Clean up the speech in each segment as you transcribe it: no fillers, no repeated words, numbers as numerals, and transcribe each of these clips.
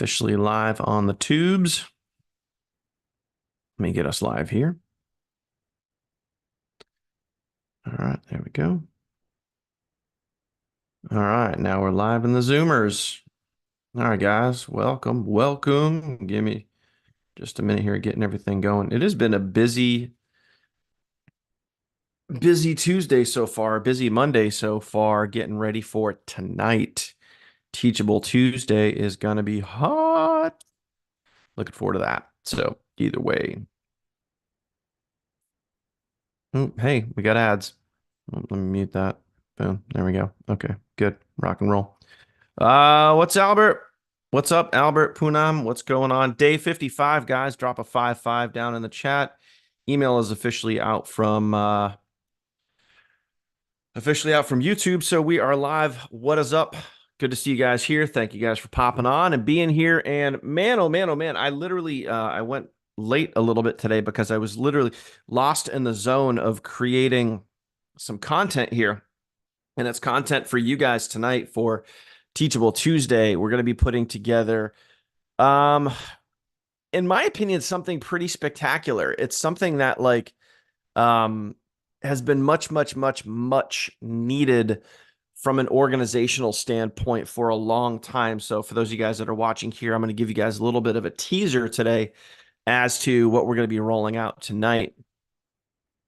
Officially live on the tubes. Let me get us live here. All right, there we go. All right, now we're live in the Zoomers. All right, guys, welcome. Give me just a minute here, getting everything going. It has been a busy Tuesday so far, busy Monday so far, getting ready for tonight. Teachable Tuesday is gonna be hot. Looking forward to that. So either way. Oh, hey, we got ads. Oh, let me mute that. Boom. There we go. Okay, good. Rock and roll. What's Albert? What's up, Albert Poonam? What's going on? Day 55, guys. Drop a 5-5 down in the chat. Email is officially out from YouTube, so we are live. What is up? Good to see you guys here. Thank you guys for popping on and being here. And man, oh man, oh man, I literally I went late a little bit today because I was literally lost in the zone of creating some content here. And it's content for you guys tonight for Teachable Tuesday. We're going to be putting together, um, in my opinion, something pretty spectacular. It's something that um, has been much needed from an organizational standpoint for a long time. So for those of you guys that are watching here, I'm going to give you guys a little bit of a teaser today as to what we're going to be rolling out tonight,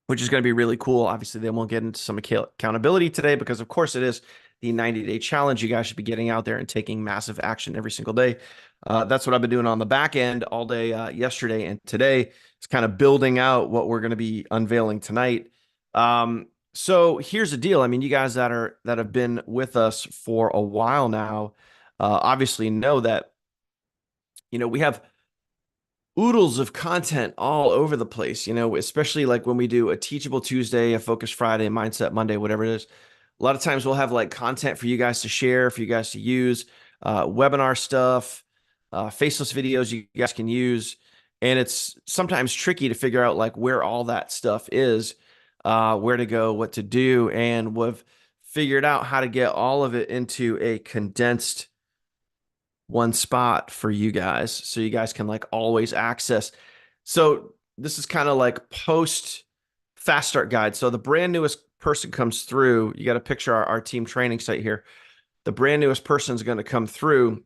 which is going to be really cool. Obviously, then we'll get into some accountability today because, of course, it is the 90-day challenge. You guys should be getting out there and taking massive action every single day. That's what I've been doing on the back end all day yesterday and today. It's kind of building out what we're going to be unveiling tonight. So here's the deal. I mean, you guys that have been with us for a while now, obviously know that, we have oodles of content all over the place, especially like when we do a Teachable Tuesday, a Focus Friday, a Mindset Monday, whatever it is. A lot of times we'll have like content for you guys to share, for you guys to use, webinar stuff, faceless videos you guys can use. And it's sometimes tricky to figure out like where all that stuff is, where to go, what to do. And we've figured out how to get all of it into a condensed one spot for you guys so you guys can like always access. So this is kind of like post fast start guide. So the brand newest person comes through, you got to picture our team training site here. The brand newest person is going to come through.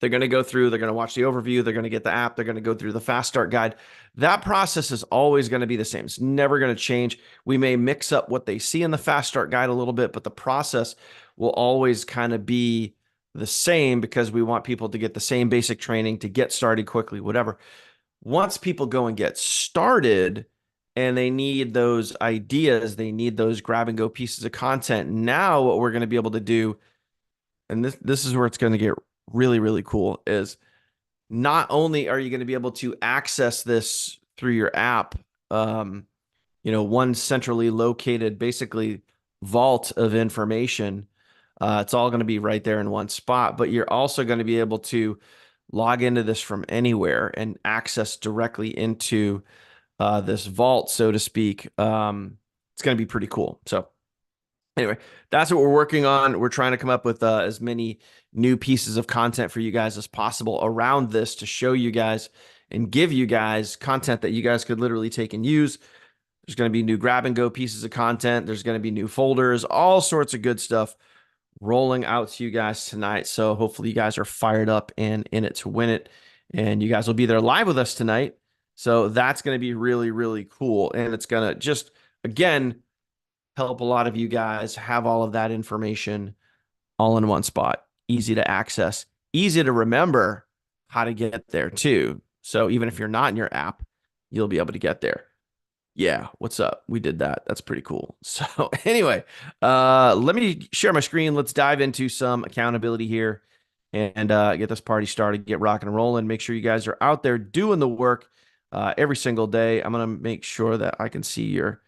They're going to go through, they're going to watch the overview, they're going to get the app, they're going to go through the fast start guide. That process is always going to be the same. It's never going to change. We may mix up what they see in the fast start guide a little bit, but the process will always kind of be the same because we want people to get the same basic training to get started quickly, whatever. Once people go and get started and they need those ideas, they need those grab and go pieces of content. Now what we're going to be able to do, and this is where it's going to get really cool, is not only are you going to be able to access this through your app, one centrally located, basically vault of information. It's all going to be right there in one spot, but you're also going to be able to log into this from anywhere and access directly into this vault, so to speak. It's going to be pretty cool. So anyway, that's what we're working on. We're trying to come up with as many new pieces of content for you guys as possible around this to show you guys and give you guys content that you guys could literally take and use. There's going to be new grab and go pieces of content. There's going to be new folders, all sorts of good stuff rolling out to you guys tonight. So hopefully you guys are fired up and in it to win it. And you guys will be there live with us tonight. So that's going to be really cool. And it's going to just, again, help a lot of you guys have all of that information all in one spot. Easy to access, easy to remember how to get there too. So even if you're not in your app, you'll be able to get there. Yeah, what's up? We did that. That's pretty cool. So anyway, let me share my screen. Let's dive into some accountability here and get this party started, get rocking and rolling. Make sure you guys are out there doing the work every single day. I'm going to make sure that I can see your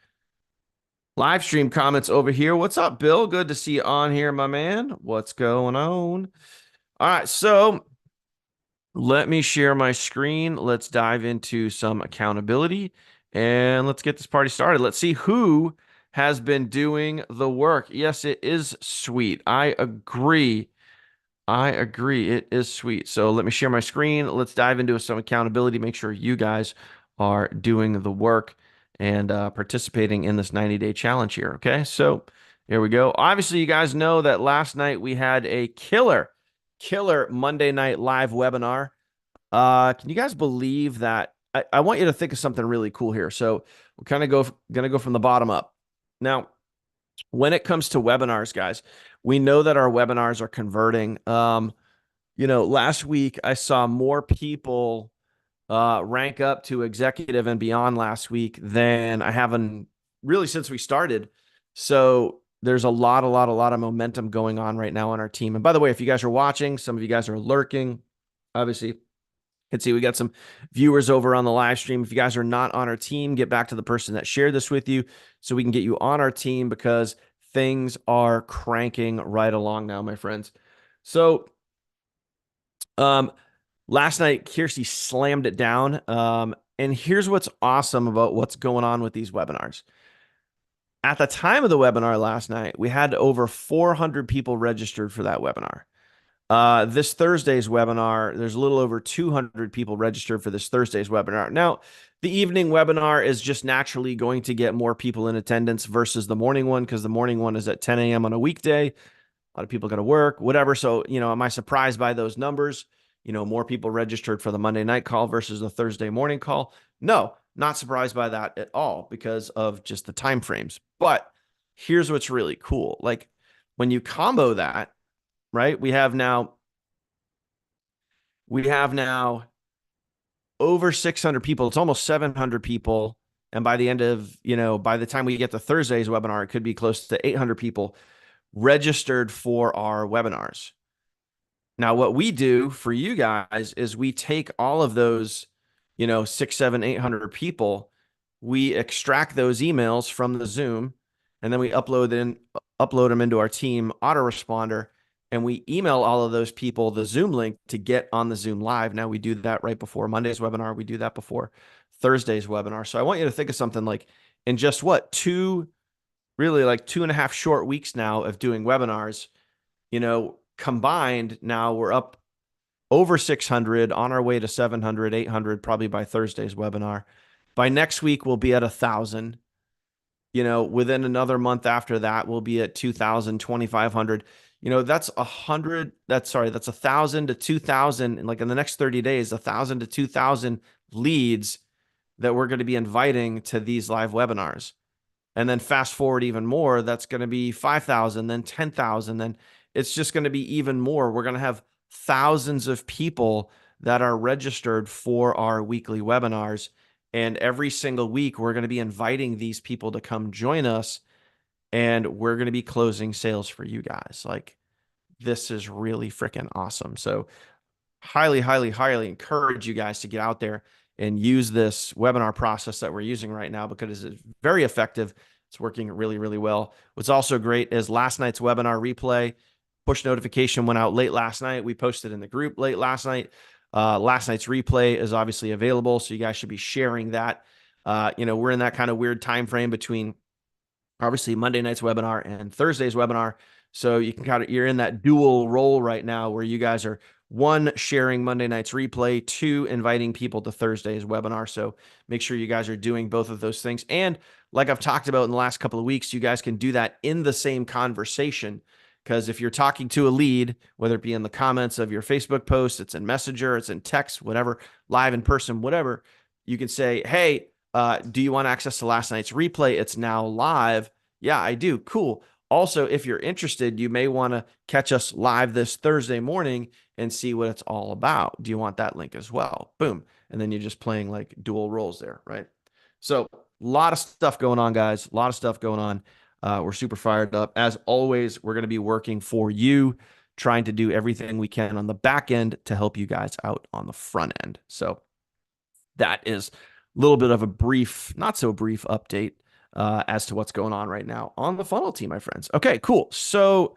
live stream comments over here. What's up, Bill? Good to see you on here, my man. What's going on? All right, so let me share my screen. Let's dive into some accountability and let's get this party started. Let's see who has been doing the work. Yes, it is sweet. I agree. I agree. It is sweet. So let me share my screen. Let's dive into some accountability. Make sure you guys are doing the work and participating in this 90-day challenge here. Okay. So here we go. Obviously, you guys know that last night we had a killer Monday night live webinar. Can you guys believe that? I want you to think of something really cool here. So we're kind of gonna go from the bottom up. Now, when it comes to webinars, guys, we know that our webinars are converting. Last week I saw more people rank up to executive and beyond last week than I haven't really since we started. So there's a lot of momentum going on right now on our team. And by the way, if you guys are watching, some of you guys are lurking, obviously. Can see we got some viewers over on the live stream. If you guys are not on our team, get back to the person that shared this with you so we can get you on our team because things are cranking right along now, my friends. So, um, last night, Kirsty slammed it down. And here's what's awesome about what's going on with these webinars. At the time of the webinar last night, we had over 400 people registered for that webinar. This Thursday's webinar, there's a little over 200 people registered for this Thursday's webinar. Now, the evening webinar is just naturally going to get more people in attendance versus the morning one because the morning one is at 10 a.m. on a weekday. A lot of people got to work, whatever. So, am I surprised by those numbers? More people registered for the Monday night call versus the Thursday morning call. No, not surprised by that at all because of just the time frames. But here's what's really cool. Like when you combo that, right? We have now over 600 people. It's almost 700 people. And by the end of, by the time we get to Thursday's webinar, it could be close to 800 people registered for our webinars. Now, what we do for you guys is we take all of those, 6, 7, 800 people, we extract those emails from the Zoom, and then we upload them into our team autoresponder, and we email all of those people the Zoom link to get on the Zoom live. Now we do that right before Monday's webinar. We do that before Thursday's webinar. So I want you to think of something like in just really like 2.5 short weeks now of doing webinars, combined, now we're up over 600 on our way to 700, 800, probably by Thursday's webinar. By next week, we'll be at 1,000. Within another month after that, we'll be at 2,000, 2,500. That's 100. That's 1,000 to 2,000. And like in the next 30 days, 1,000 to 2,000 leads that we're going to be inviting to these live webinars. And then fast forward even more, that's going to be 5,000, then 10,000. Then it's just going to be even more. We're going to have thousands of people that are registered for our weekly webinars. And every single week, we're going to be inviting these people to come join us. And we're going to be closing sales for you guys. Like, this is really freaking awesome. So highly, highly, highly encourage you guys to get out there and use this webinar process that we're using right now because it's very effective. It's working really, really well. What's also great is last night's webinar replay push notification went out late last night. We posted in the group late last night. Last night's replay is obviously available, so you guys should be sharing that. We're in that kind of weird time frame between obviously Monday night's webinar and Thursday's webinar. So you're in that dual role right now where you guys are one, sharing Monday night's replay, two, inviting people to Thursday's webinar. So make sure you guys are doing both of those things. And like I've talked about in the last couple of weeks, you guys can do that in the same conversation. Because if you're talking to a lead, whether it be in the comments of your Facebook post, it's in Messenger, it's in text, whatever, live in person, whatever, you can say, hey, do you want access to last night's replay? It's now live. Yeah, I do. Cool. Also, if you're interested, you may want to catch us live this Thursday morning and see what it's all about. Do you want that link as well? Boom. And then you're just playing like dual roles there, right? So a lot of stuff going on, guys. A lot of stuff going on. We're super fired up. As always, we're going to be working for you, trying to do everything we can on the back end to help you guys out on the front end. So that is a little bit of a brief, not so brief update as to what's going on right now on the funnel team, my friends. Okay, cool. So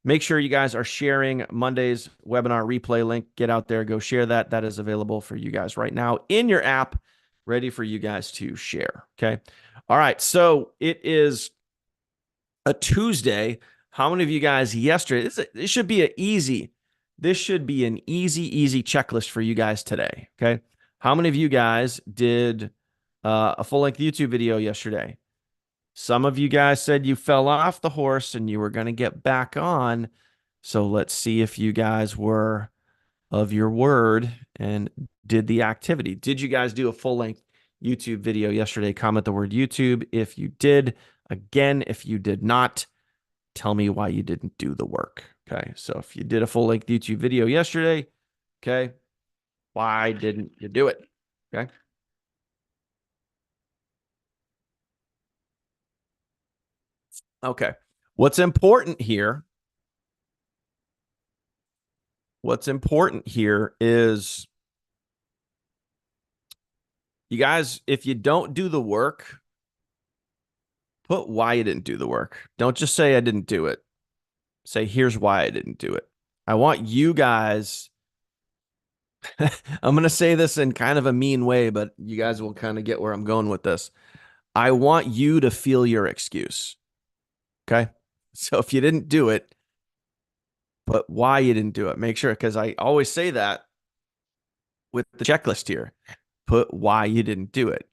make sure you guys are sharing Monday's webinar replay link. Get out there, go share that. That is available for you guys right now in your app, ready for you guys to share. Okay. All right. So it is a Tuesday. How many of you guys yesterday? This should be an easy This should be an easy checklist for you guys today. Okay. How many of you guys did a full length YouTube video yesterday? Some of you guys said you fell off the horse and you were going to get back on. So let's see if you guys were of your word and did the activity. Did you guys do a full length YouTube video yesterday? Comment the word YouTube if you did. Again, if you did not, tell me why you didn't do the work. Okay. So if you did a full length YouTube video yesterday, okay, why didn't you do it? Okay. Okay. What's important here? What's important here is you guys, if you don't do the work, put why you didn't do the work. Don't just say I didn't do it. Say, here's why I didn't do it. I want you guys, I'm going to say this in kind of a mean way, but you guys will kind of get where I'm going with this. I want you to feel your excuse. Okay. So if you didn't do it, but why you didn't do it, make sure, because I always say that with the checklist here, put why you didn't do it.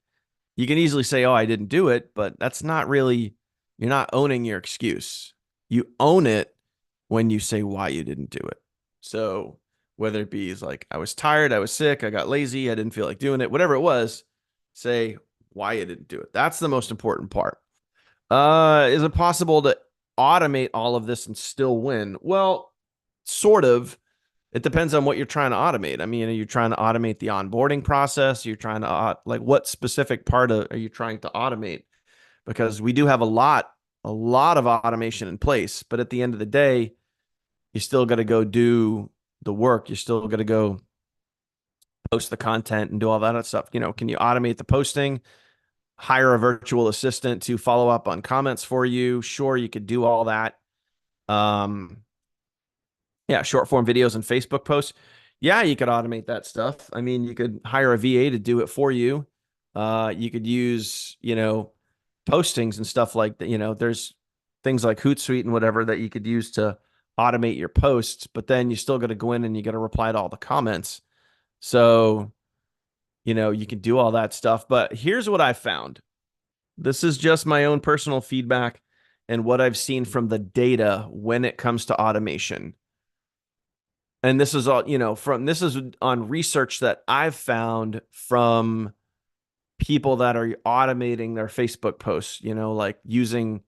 You can easily say, oh, I didn't do it, but that's not really, you're not owning your excuse. You own it when you say why you didn't do it. So whether it be like, I was tired, I was sick, I got lazy, I didn't feel like doing it, whatever it was, say why you didn't do it. That's the most important part. Is it possible to automate all of this and still win? Well, sort of. It depends on what you're trying to automate. I mean, are you trying to automate the onboarding process? You're trying to like what specific part of are you trying to automate? Because we do have a lot of automation in place, but at the end of the day, you still got to go do the work. You're still got to go post the content and do all that stuff. You know, can you automate the posting? Hire a virtual assistant to follow up on comments for you. Sure, you could do all that. Um, yeah, short form videos and Facebook posts. Yeah, you could automate that stuff. I mean, you could hire a VA to do it for you. You could use, postings and stuff like that. There's things like Hootsuite and whatever that you could use to automate your posts, but then you still got to go in and you got to reply to all the comments. So, you can do all that stuff. But here's what I found. This is just my own personal feedback and what I've seen from the data when it comes to automation. And this is all, this is on research that I've found from people that are automating their Facebook posts, like using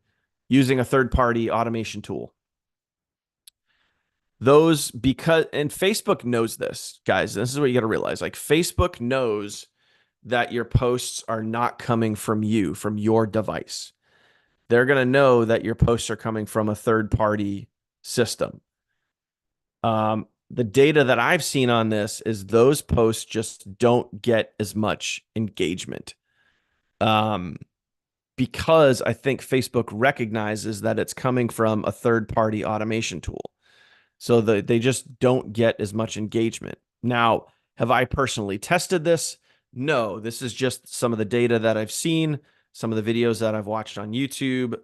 a third-party automation tool. Those because and Facebook knows this, guys. This is what you got to realize. Like Facebook knows that your posts are not coming from you, from your device. They're going to know that your posts are coming from a third-party system. The data that I've seen on this is those posts just don't get as much engagement. Because I think Facebook recognizes that it's coming from a third-party automation tool. So they just don't get as much engagement. Now, have I personally tested this? No, this is just some of the data that I've seen, some of the videos that I've watched on YouTube,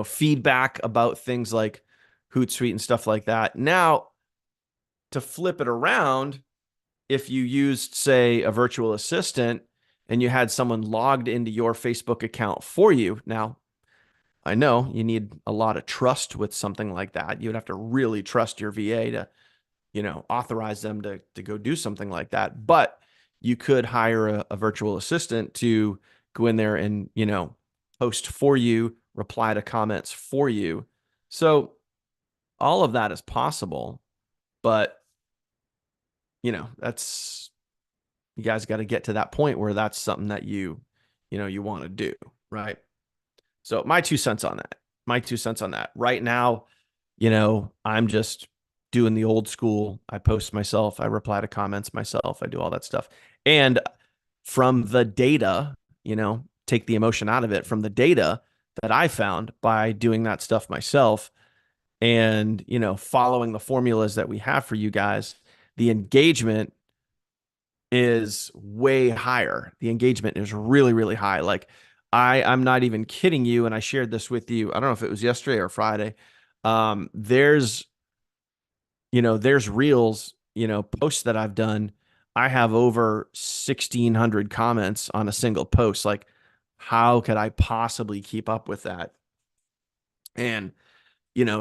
feedback about things like Hootsuite and stuff like that. Now, to flip it around, if you used, say, a virtual assistant and you had someone logged into your Facebook account for you. Now, I know you need a lot of trust with something like that. You would have to really trust your VA to, authorize them to go do something like that. But you could hire a virtual assistant to go in there and, post for you, reply to comments for you. So all of that is possible, but that's you guys got to get to that point where that's something that you want to do, right? So my 2 cents on that. My 2 cents on that. Right now, I'm just doing the old school. I post myself, I reply to comments myself, I do all that stuff. And from the data, take the emotion out of it, from the data that I found by doing that stuff myself and, following the formulas that we have for you guys, the engagement is way higher. The engagement is really, really high. Like I'm not even kidding you. And I shared this with you. I don't know if it was yesterday or Friday. There's, there's reels, posts that I've done. I have over 1,600 comments on a single post. Like, how could I possibly keep up with that? And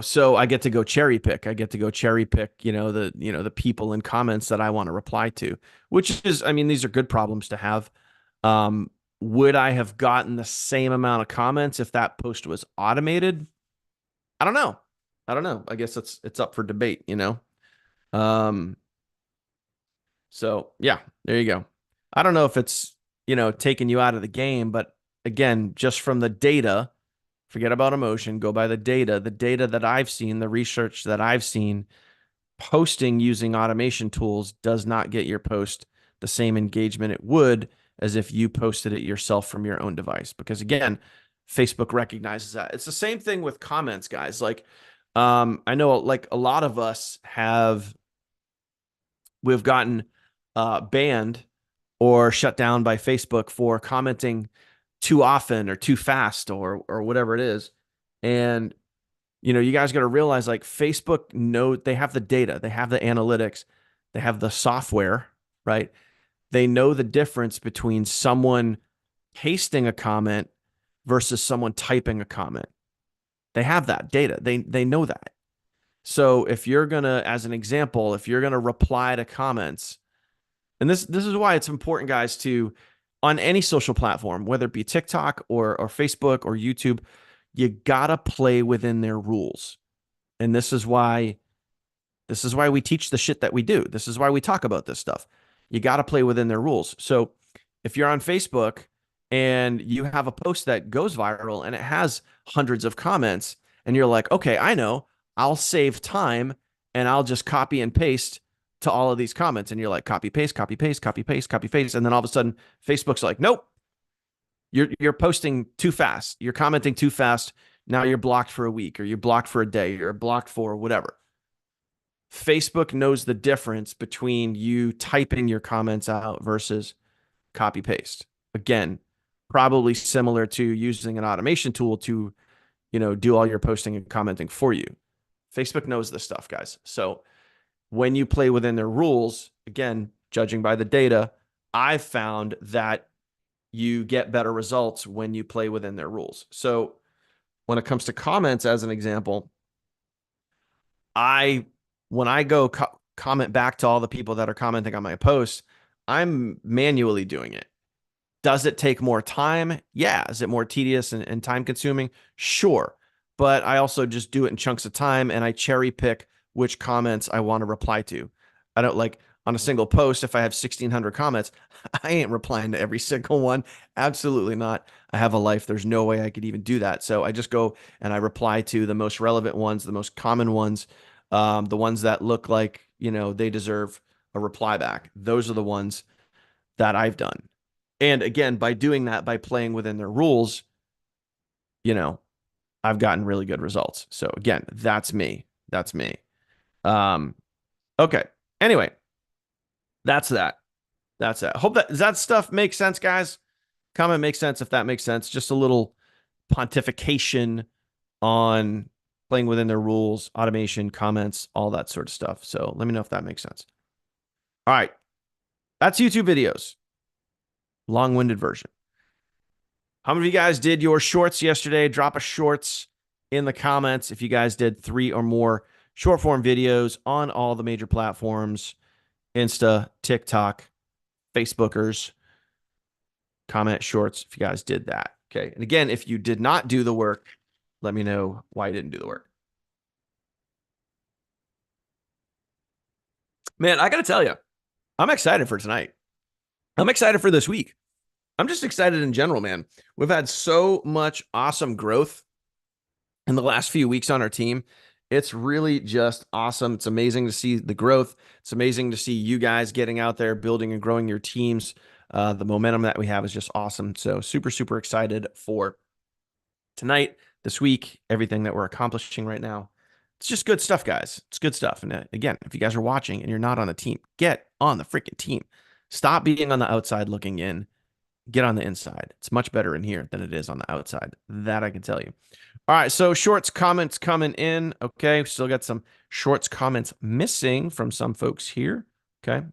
so I get to go cherry pick. I get to go cherry pick, the people in comments that I want to reply to, which is, I mean, these are good problems to have. Um, would I have gotten the same amount of comments if that post was automated? I don't know. I don't know. I guess it's up for debate. Um, so yeah, there you go. I don't know if it's, taking you out of the game, but again, just from the data, forget about emotion, go by the data that I've seen, the research that I've seen, posting using automation tools does not get your post the same engagement it would as if you posted it yourself from your own device. Because again, Facebook recognizes that. It's the same thing with comments, guys. Like, I know like a lot of us we've gotten banned or shut down by Facebook for commenting too often or too fast or whatever it is. And you guys got to realize like Facebook know they have the data, they have the analytics, they have the software, right? They know the difference between someone pasting a comment versus someone typing a comment. They have that data. They know that. So if you're gonna, as an example, if you're gonna reply to comments, and this is why it's important, guys, to on any social platform, whether it be TikTok or Facebook or YouTube, you gotta play within their rules. And this is why we teach the shit that we do. This is why we talk about this stuff. You got to play within their rules. So if you're on Facebook and you have a post that goes viral and it has hundreds of comments, and you're like, okay, I know, I'll save time and I'll just copy and paste to all of these comments. And you're like, copy, paste, copy, paste, copy, paste, copy, paste. And then all of a sudden, Facebook's like, nope, you're posting too fast. You're commenting too fast. Now you're blocked for a week, or you're blocked for a day, or blocked for whatever. Facebook knows the difference between you typing your comments out versus copy paste. Again, probably similar to using an automation tool to, do all your posting and commenting for you. Facebook knows this stuff, guys. So when you play within their rules, again, judging by the data, I've found that you get better results when you play within their rules. So when it comes to comments, as an example, I when I go comment back to all the people that are commenting on my posts, I'm manually doing it. Does it take more time? Yeah. Is it more tedious and time consuming? Sure. But I also just do it in chunks of time, and I cherry pick which comments I want to reply to. I don't like on a single post, if I have 1,600 comments, I ain't replying to every single one. Absolutely not. I have a life. There's no way I could even do that. So I just go and I reply to the most relevant ones, the most common ones, the ones that look like, they deserve a reply back. Those are the ones that I've done. And again, by doing that, by playing within their rules, you know, I've gotten really good results. So again, that's me. That's me. Um, okay. Anyway, that's that. That's that. Hope that stuff makes sense, guys. Comment makes sense if that makes sense. Just a little pontification on playing within their rules, automation, comments, all that sort of stuff. So let me know if that makes sense. All right. That's YouTube videos. Long-winded version. How many of you guys did your shorts yesterday? Drop a shorts in the comments if you guys did 3 or more short form videos on all the major platforms, Insta, TikTok, Facebookers. Comment shorts if you guys did that. Okay. And again, if you did not do the work, let me know why you didn't do the work. Man, I got to tell you, I'm excited for tonight. I'm excited for this week. I'm just excited in general, man. We've had so much awesome growth in the last few weeks on our team. It's really just awesome. It's amazing to see the growth. It's amazing to see you guys getting out there, building and growing your teams. The momentum that we have is just awesome. So super, super excited for tonight, this week, everything that we're accomplishing right now. It's just good stuff, guys. It's good stuff. And again, if you guys are watching and you're not on the team, get on the freaking team. Stop being on the outside looking in get on the inside. It's much better in here than it is on the outside. That I can tell you. All right, so shorts comments coming in. Okay, still got some shorts comments missing from some folks here. Okay,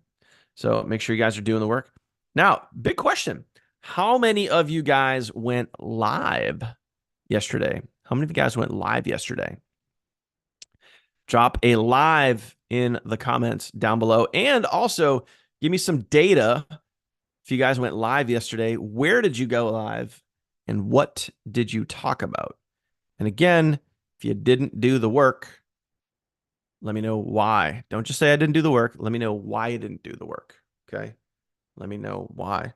so make sure you guys are doing the work. Now, big question. How many of you guys went live yesterday? How many of you guys went live yesterday? Drop a live in the comments down below. And also give me some data. If you guys went live yesterday, where did you go live and what did you talk about? And again, if you didn't do the work, let me know why. Don't just say I didn't do the work. Let me know why you didn't do the work. Okay. Let me know why.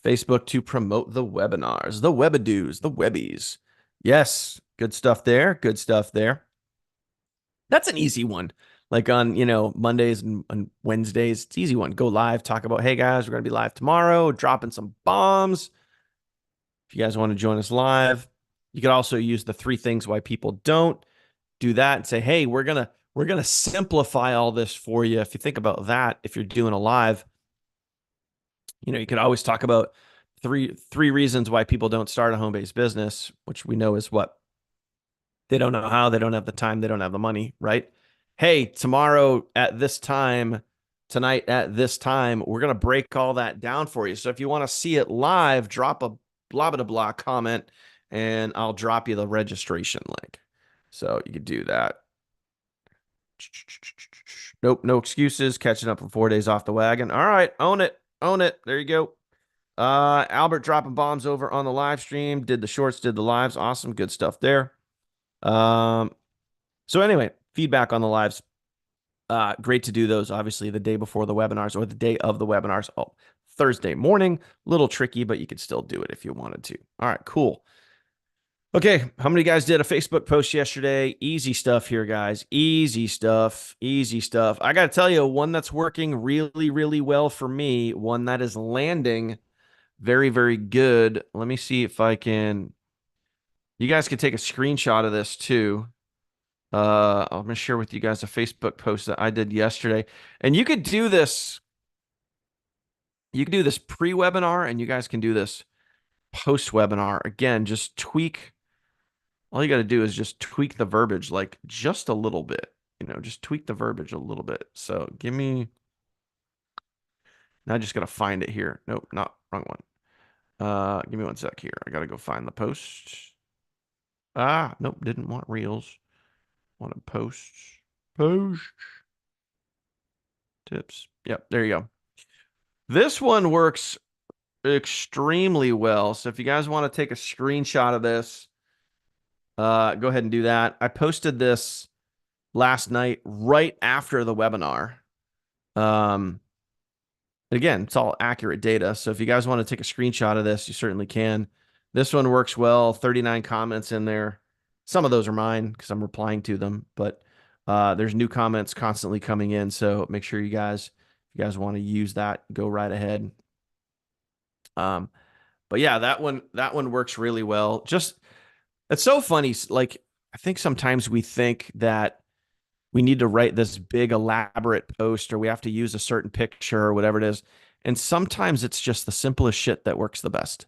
Facebook to promote the webinars, the webadoos, the webbies. Yes. Good stuff there. Good stuff there. That's an easy one. Like on, Mondays and Wednesdays, it's an easy one. Go live, talk about, hey guys, we're going to be live tomorrow, dropping some bombs. If you guys want to join us live, you could also use the 3 things why people don't do that and say, hey, we're going to simplify all this for you. If you think about that, if you're doing a live, you could always talk about three reasons why people don't start a home-based business, which we know is what? They don't know how, they don't have the time, they don't have the money, right? Hey, tomorrow at this time, tonight at this time, we're going to break all that down for you. So if you want to see it live, drop a blah, blah, blah comment and I'll drop you the registration link. So you could do that. Nope, no excuses. Catching up for 4 days off the wagon. All right, own it. Own it. There you go. Albert dropping bombs over on the live stream. Did the shorts, did the lives. Awesome. Good stuff there. So anyway, feedback on the lives. Great to do those, obviously, the day before the webinars or the day of the webinars. Oh, Thursday morning. A little tricky, but you could still do it if you wanted to. All right, cool. Okay, how many guys did a Facebook post yesterday? Easy stuff here, guys. Easy stuff. Easy stuff. I got to tell you, one that's working really, really well for me, one that is landing very, very good. Let me see if I can. You guys can take a screenshot of this too. I'm going to share with you guys a Facebook post that I did yesterday. And you could do this. You can do this pre-webinar and you guys can do this post-webinar. Again, just tweak. All you got to do is just tweak the verbiage, like just a little bit, just tweak the verbiage a little bit. So give me, now I just got to find it here. Nope, not wrong one. Give me 1 sec here. I got to go find the post. Nope, didn't want reels. Wanted posts. Post tips. Yep, there you go. This one works extremely well. So if you guys want to take a screenshot of this, go ahead and do that. I posted this last night right after the webinar. Again, it's all accurate data. So if you guys want to take a screenshot of this, you certainly can. This one works well. 39 comments in there. Some of those are mine because I'm replying to them, but there's new comments constantly coming in. So make sure you guys, if you guys want to use that, go right ahead. But yeah, that one works really well. Just, it's so funny. Like, I think sometimes we think that we need to write this big elaborate post or we have to use a certain picture or whatever it is. And sometimes it's just the simplest shit that works the best.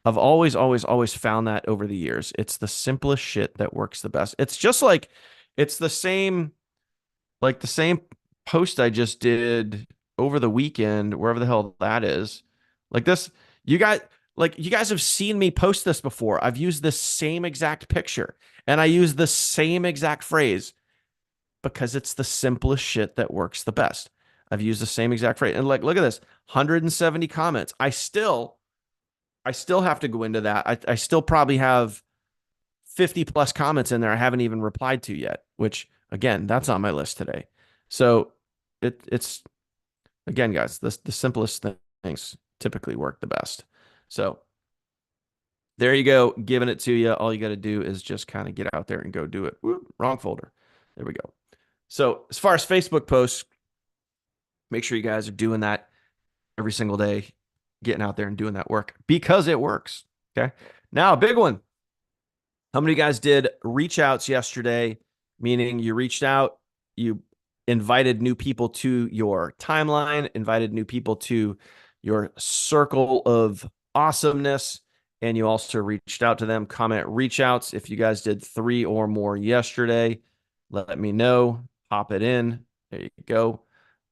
I've always, always, always found that over the years. It's the simplest shit that works the best. It's just like, it's the same post I just did over the weekend, wherever the hell that is. Like this, you guys have seen me post this before. I've used this same exact picture and I use the same exact phrase because it's the simplest shit that works the best. I've used the same exact phrase. And like, look at this, 170 comments. I still have to go into that. I still probably have 50 plus comments in there I haven't even replied to yet, which again, that's on my list today. So it's again, guys, the simplest things typically work the best. So there you go, giving it to you. All you got to do is just kind of get out there and go do it. Whoop, wrong folder. There we go. So as far as Facebook posts, make sure you guys are doing that every single day, getting out there and doing that work because it works. Okay. Now, a big one. How many guys did reach outs yesterday? Meaning you reached out, you invited new people to your timeline, invited new people to your circle of awesomeness. And you also reached out to them. Comment reach outs. If you guys did 3 or more yesterday, let me know. Pop it in. There you go.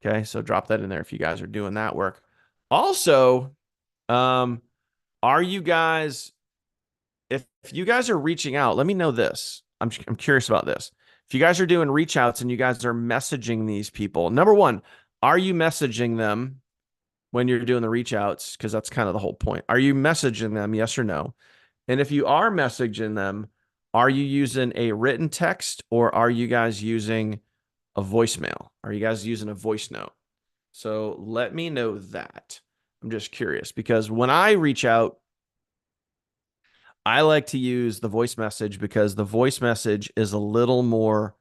Okay. So drop that in there if you guys are doing that work. Also, um, are you guys, if you guys are reaching out, let me know this. I'm curious about this. If you guys are doing reach outs and you guys are messaging these people, number one, are you messaging them when you're doing the reach outs? Because that's kind of the whole point. Are you messaging them? Yes or no? And if you are messaging them, are you using a written text or are you guys using a voicemail? Are you guys using a voice note? So let me know that. I'm just curious because when I reach out, I like to use the voice message because the voice message is a little more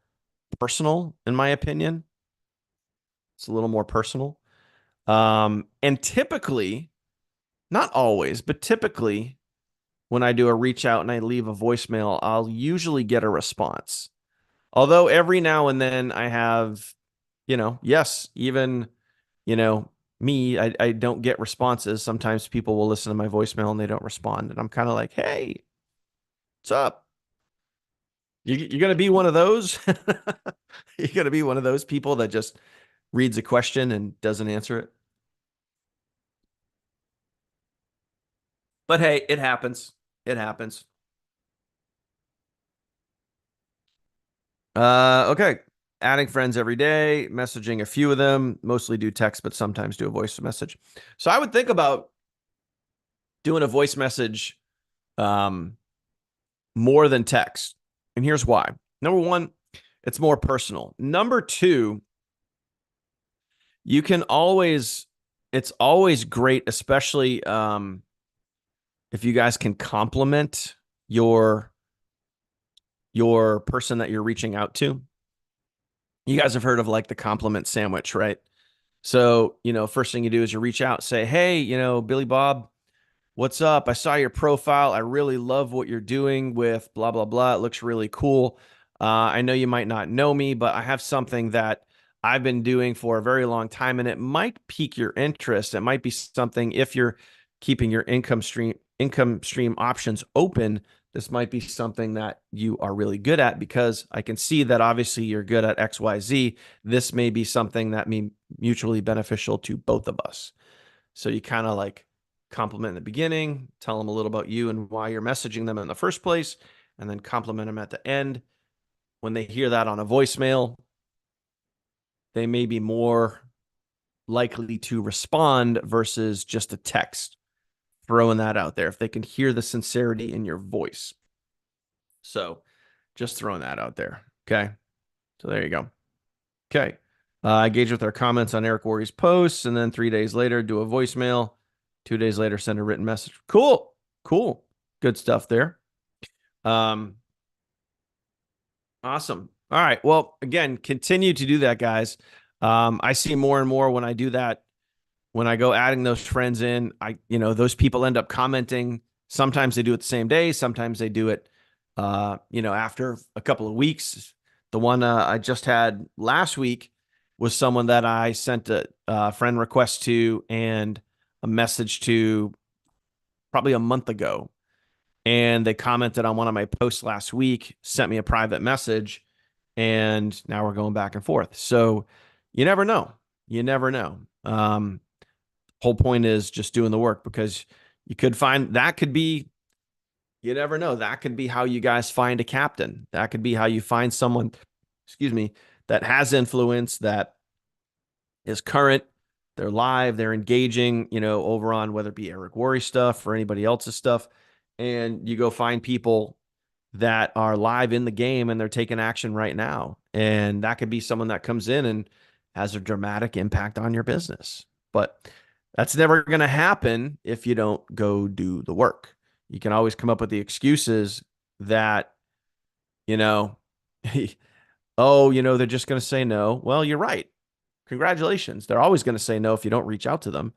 personal, in my opinion. It's a little more personal. And typically, not always, but typically, when I do a reach out and I leave a voicemail, I'll usually get a response. Although every now and then I have, yes, even, you know, me, I don't get responses. Sometimes people will listen to my voicemail and they don't respond. And I'm kind of like, hey, what's up? You're going to be one of those? You're going to be one of those people that just reads a question and doesn't answer it? But hey, it happens. It happens. Okay. Adding friends every day, messaging a few of them, mostly do text, but sometimes do a voice message. So I would think about doing a voice message um, more than text. And here's why. Number one, it's more personal. Number two, you can always, it's always great, especially if you guys can compliment your your person that you're reaching out to. You guys have heard of like the compliment sandwich, right? So, first thing you do is you reach out, say, hey, Billy Bob, what's up? I saw your profile. I really love what you're doing with blah, blah, blah. It looks really cool. I know you might not know me, but I have something that I've been doing for a very long time, and it might pique your interest. It might be something if you're keeping your income stream options open. This might be something that you are really good at because I can see that obviously you're good at XYZ. This may be something that may mutually beneficial to both of us. So you kind of like compliment in the beginning, tell them a little about you and why you're messaging them in the first place, and then compliment them at the end. When they hear that on a voicemail, they may be more likely to respond versus just a text. Throwing that out there if they can hear the sincerity in your voice. So just throwing that out there. Okay. So there you go. Okay. Engage with our comments on Eric Worre's posts, and then 3 days later, do a voicemail. 2 days later, send a written message. Cool. Cool. Good stuff there. Awesome. All right. Well, again, continue to do that, guys. I see more and more when I do that, when I go adding those friends in, those people end up commenting. Sometimes they do it the same day. Sometimes they do it, after a couple of weeks. The one I just had last week was someone that I sent a friend request to and a message to probably a month ago. And they commented on one of my posts last week, sent me a private message, and now we're going back and forth. So you never know. You never know. Whole point is just doing the work because you could find that could be, you never know. That could be how you guys find a captain. That could be how you find someone, excuse me, that has influence, that is current, they're live, they're engaging, over on whether it be Eric Worre stuff or anybody else's stuff. And you go find people that are live in the game and they're taking action right now. And that could be someone that comes in and has a dramatic impact on your business. But that's never going to happen if you don't go do the work. You can always come up with the excuses that, you know, oh, they're just going to say no. Well, you're right. Congratulations. They're always going to say no if you don't reach out to them.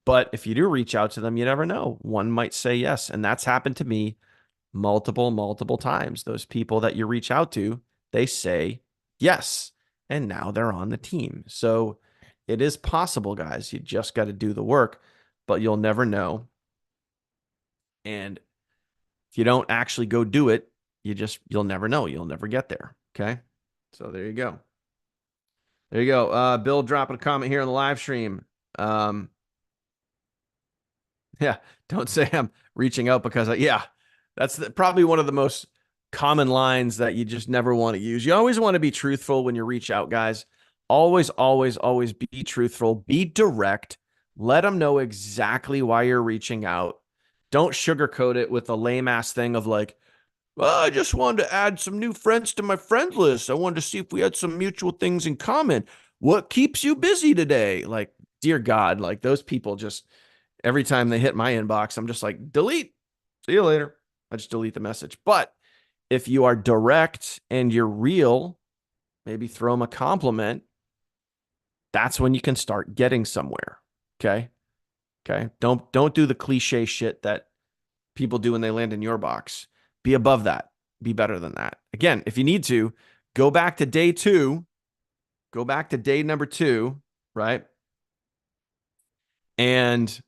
But if you do reach out to them, you never know. One might say yes. And that's happened to me multiple times. Those people that you reach out to, they say yes. And now they're on the team. So it is possible, guys. You just got to do the work. but you'll never know. And if you don't actually go do it, you'll never know. You'll never get there. Okay. So there you go. There you go. Bill dropping a comment here on the live stream. Um, yeah, don't say I'm reaching out because yeah, that's probably one of the most common lines that you just never want to use. You always want to be truthful when you reach out, guys. Always, always, always be truthful. Be direct. Let them know exactly why you're reaching out. Don't sugarcoat it with a lame ass thing of like, well, I just wanted to add some new friends to my friend list. I wanted to see if we had some mutual things in common. What keeps you busy today? Like, dear God, like those people just every time they hit my inbox, I'm just like, delete. See you later. I just delete the message. But if you are direct and you're real, maybe throw them a compliment. That's when you can start getting somewhere. Okay. Okay. Don't do the cliche shit that people do when they land in your box. Be above that. Be better than that. Again, if you need to, go back to day 2. Go back to day number 2, right? And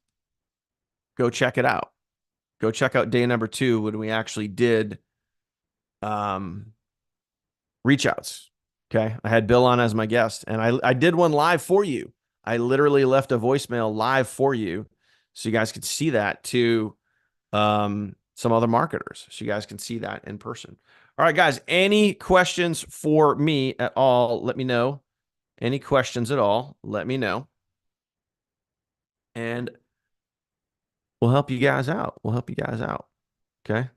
go check it out. Go check out day number 2 when we actually did reach outs. Okay. I had Bill on as my guest, and I did one live for you. I literally left a voicemail live for you so you guys could see that to some other marketers. So you guys can see that in person. All right, guys, any questions for me at all? Let me know. Any questions at all? Let me know. And we'll help you guys out. We'll help you guys out. Okay.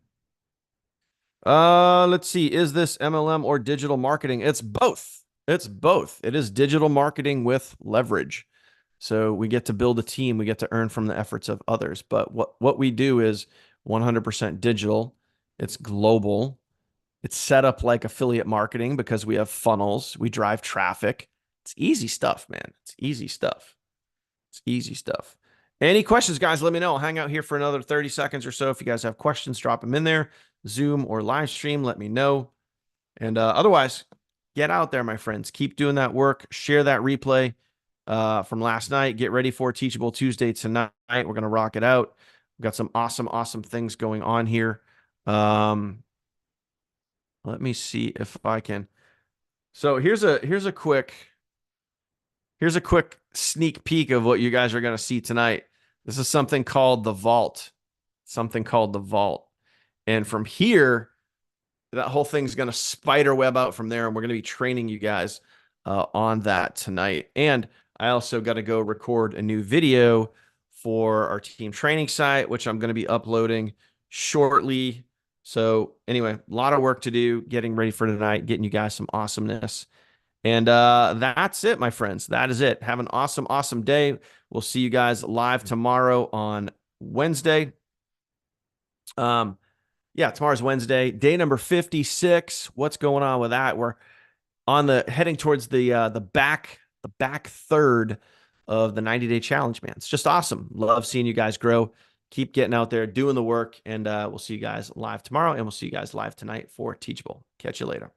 Let's see. Is this MLM or digital marketing? It's both. It's both. It is digital marketing with leverage. So we get to build a team. We get to earn from the efforts of others. But what we do is 100% digital. It's global. It's set up like affiliate marketing because we have funnels. We drive traffic. It's easy stuff, man. It's easy stuff. It's easy stuff. Any questions, guys? Let me know. I'll hang out here for another 30 seconds or so. If you guys have questions, drop them in there. Zoom or live stream, let me know. And otherwise, get out there, my friends. Keep doing that work. Share that replay from last night. Get ready for Teachable Tuesday tonight. We're going to rock it out. We've got some awesome, awesome things going on here. Let me see if I can. So here's a quick sneak peek of what you guys are going to see tonight. This is something called the vault. Something called the vault. And from here, that whole thing's going to spider web out from there. And we're going to be training you guys on that tonight. And I also got to go record a new video for our team training site, which I'm going to be uploading shortly. So anyway, a lot of work to do, getting ready for tonight, getting you guys some awesomeness. And that's it, my friends. That is it. Have an awesome, awesome day. We'll see you guys live tomorrow on Wednesday. Yeah, tomorrow's Wednesday, day number 56. What's going on with that? We're on the heading towards the back third of the 90-day challenge, man. It's just awesome. Love seeing you guys grow. Keep getting out there, doing the work, and we'll see you guys live tomorrow, and we'll see you guys live tonight for Teachable. Catch you later.